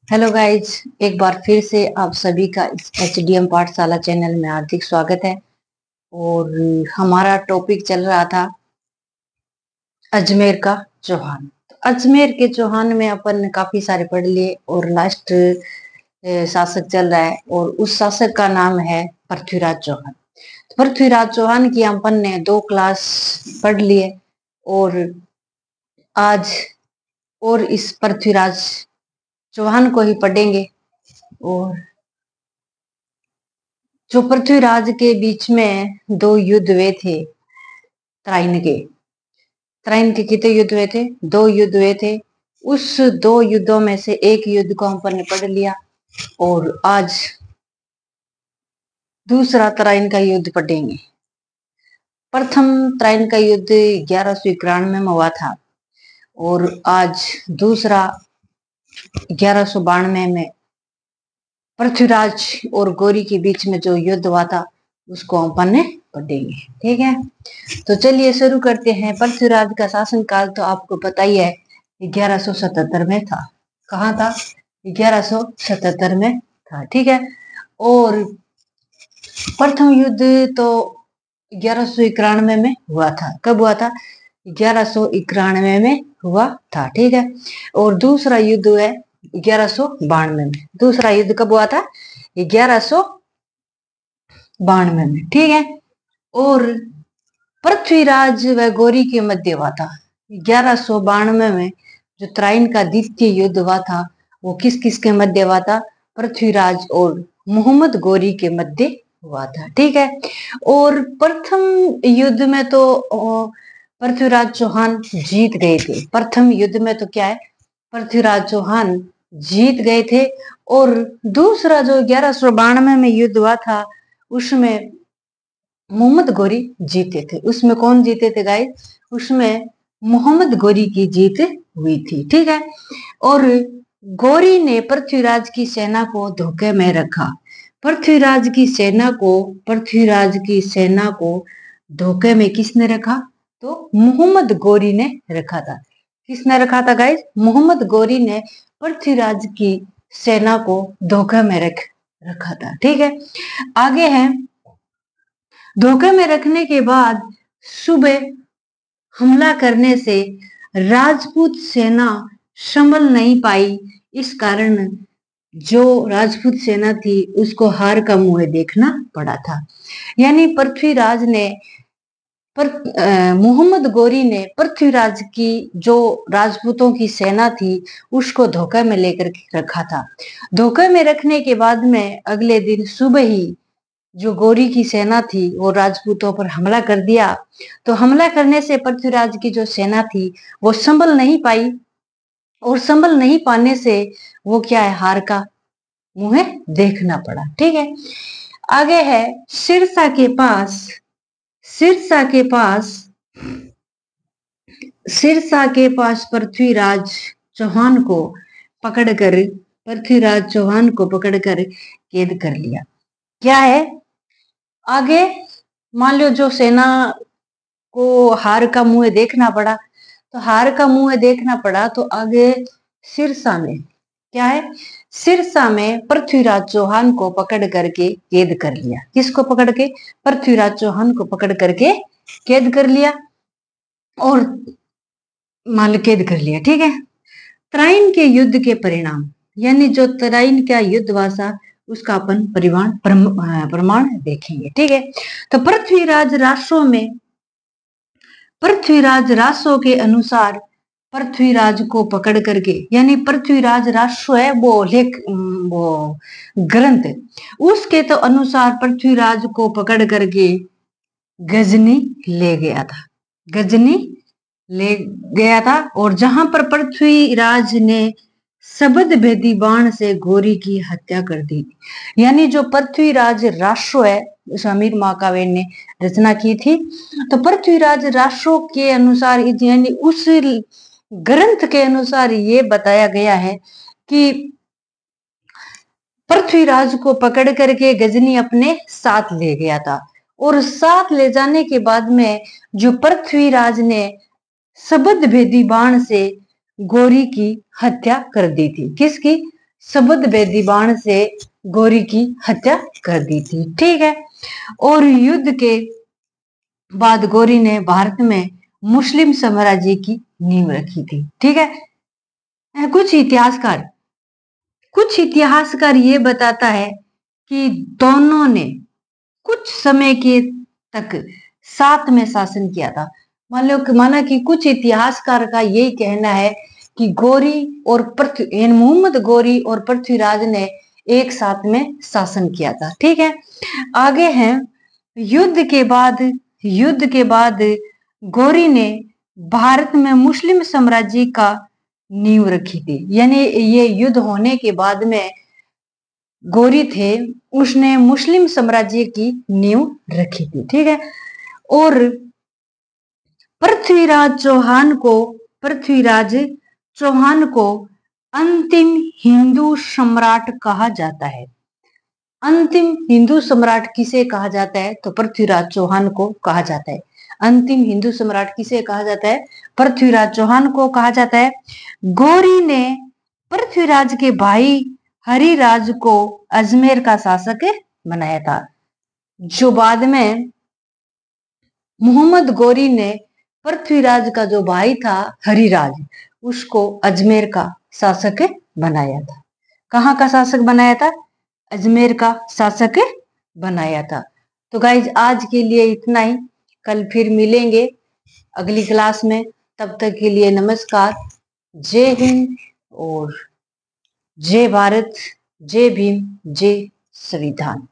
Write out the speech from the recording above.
Hello guys, एक बार फिर से आप सभी का इस एचडीएम पाठशाला चैनल में हार्दिक स्वागत है। और हमारा टॉपिक चल रहा था अजमेर का चौहान। तो अजमेर के चौहान में अपन काफी सारे पढ़ लिए और लास्ट शासक चल रहा है और उस शासक का नाम है पृथ्वीराज चौहान। तो पृथ्वीराज चौहान की अपन ने 2 क्लास पढ़ लिए और आज और इस पृथ्वीराज चौहान को ही पढ़ेंगे। और जो पृथ्वीराज के बीच में 2 युद्ध हुए थे, तराइन के कितने युद्ध हुए थे? 2 युद्ध हुए थे। उस 2 युद्धों में से एक युद्ध को अपन ने पढ़ लिया और आज दूसरा तराइन का युद्ध पढ़ेंगे। प्रथम तराइन का युद्ध 1191 में हुआ था और आज दूसरा 1192 में पृथ्वीराज और गौरी के बीच में जो युद्ध हुआ था उसको अपन ने पढ़ेंगे। ठीक है, तो चलिए शुरू करते हैं। पृथ्वीराज का शासनकाल तो आपको पता ही है, 1177 में था। कहाँ था? 1177 में था। ठीक है, और प्रथम युद्ध तो 1191 में हुआ था। कब हुआ था? 1191 में हुआ था। ठीक है, और दूसरा युद्ध है 1192 में। दूसरा युद्ध कब हुआ था? 1192 में। ठीक है, और पृथ्वीराज व गौरी के मध्य हुआ था 1192 में। जो तराइन का द्वितीय युद्ध हुआ था वो किस किस के मध्य हुआ था? पृथ्वीराज और मोहम्मद गौरी के मध्य हुआ था। ठीक है, और प्रथम युद्ध में तो पृथ्वीराज चौहान जीत गए थे। प्रथम युद्ध में तो क्या है? पृथ्वीराज चौहान जीत गए थे। और दूसरा जो 1192 में युद्ध हुआ था उसमें मोहम्मद गौरी जीते थे। उसमें कौन जीते थे गाइस? उसमें मोहम्मद गौरी की जीत हुई थी। ठीक है, और गौरी ने पृथ्वीराज की सेना को धोखे में रखा। पृथ्वीराज की सेना को धोखे में किसने रखा? तो मोहम्मद गौरी ने रखा था। किसने रखा था गाइस? मोहम्मद गौरी ने पृथ्वीराज की सेना को धोखे में रखा था। ठीक है, आगे है, धोखे में रखने के बाद सुबह हमला करने से राजपूत सेना संभल नहीं पाई। इस कारण जो राजपूत सेना थी उसको हार का मुंह देखना पड़ा था। यानी पृथ्वीराज ने मोहम्मद गौरी ने पृथ्वीराज की जो राजपूतों की सेना थी उसको धोखे में लेकर रखा था। धोखे में रखने के बाद में अगले दिन सुबह ही जो गौरी की सेना थी वो राजपूतों पर हमला कर दिया। तो हमला करने से पृथ्वीराज की जो सेना थी वो संभल नहीं पाई और संभल नहीं पाने से वो क्या है, हार का मुंह देखना पड़ा। ठीक है, आगे है, सिरसा के पास पृथ्वीराज चौहान को पकड़कर कैद कर लिया। क्या है आगे? मान लो जो सेना को हार का मुंह देखना पड़ा, तो हार का मुंह देखना पड़ा तो आगे सिरसा में क्या है? सिरसा में पृथ्वीराज चौहान को पकड़ करके कैद कर लिया। किसको पकड़ के? पृथ्वीराज चौहान को पकड़ करके कैद कर लिया और मान कैद कर लिया। ठीक है, तराइन के युद्ध के परिणाम, यानी जो तराइन का युद्ध हुआ था उसका अपन प्रमाण देखेंगे। ठीक है, तो पृथ्वीराज रासो के अनुसार पृथ्वीराज को पकड़ करके, यानी पृथ्वीराज रासो है वो ग्रंथ, उसके तो अनुसार पृथ्वीराज को पकड़ करके गजनी ले गया था और जहां पर पृथ्वीराज ने शबद भेदी बाण से गौरी की हत्या कर दी। यानी जो पृथ्वीराज रासो है, समीर महाकाव्य ने रचना की थी, तो पृथ्वीराज रासो के अनुसार, यानी उस ग्रंथ के अनुसार ये बताया गया है कि पृथ्वीराज को पकड़ करके गजनी अपने साथ ले गया था और साथ ले जाने के बाद में जो पृथ्वीराज ने शबद भेदी बाण से गौरी की हत्या कर दी थी। किसकी? शबद बेदी बाण से गौरी की हत्या कर दी थी। ठीक है। और युद्ध के बाद गौरी ने भारत में मुस्लिम साम्राज्य की नींव रखी थी। ठीक है। कुछ इतिहासकार ये बताता है कि दोनों ने कुछ समय के तक साथ में शासन किया था। माना कि कुछ इतिहासकार का यही कहना है कि गौरी और मोहम्मद गौरी और पृथ्वीराज ने एक साथ में शासन किया था। ठीक है। आगे है युद्ध के बाद गौरी ने भारत में मुस्लिम साम्राज्य का नींव रखी थी। यानी ये युद्ध होने के बाद में गौरी थे, उसने मुस्लिम साम्राज्य की नींव रखी थी। ठीक है। और पृथ्वीराज चौहान को अंतिम हिंदू सम्राट कहा जाता है। अंतिम हिंदू सम्राट किसे कहा जाता है? तो पृथ्वीराज चौहान को कहा जाता है। अंतिम हिंदू सम्राट किसे कहा जाता है? पृथ्वीराज चौहान को कहा जाता है। गौरी ने पृथ्वीराज के भाई हरिराज को अजमेर का शासक बनाया था। जो बाद में मोहम्मद गौरी ने पृथ्वीराज का जो भाई था हरिराज, उसको अजमेर का शासक बनाया था। कहाँ का शासक बनाया था? अजमेर का शासक बनाया था। तो गाइज आज के लिए इतना ही। कल फिर मिलेंगे अगली क्लास में। तब तक के लिए नमस्कार। जय हिंद और जय भारत, जय भीम, जय संविधान।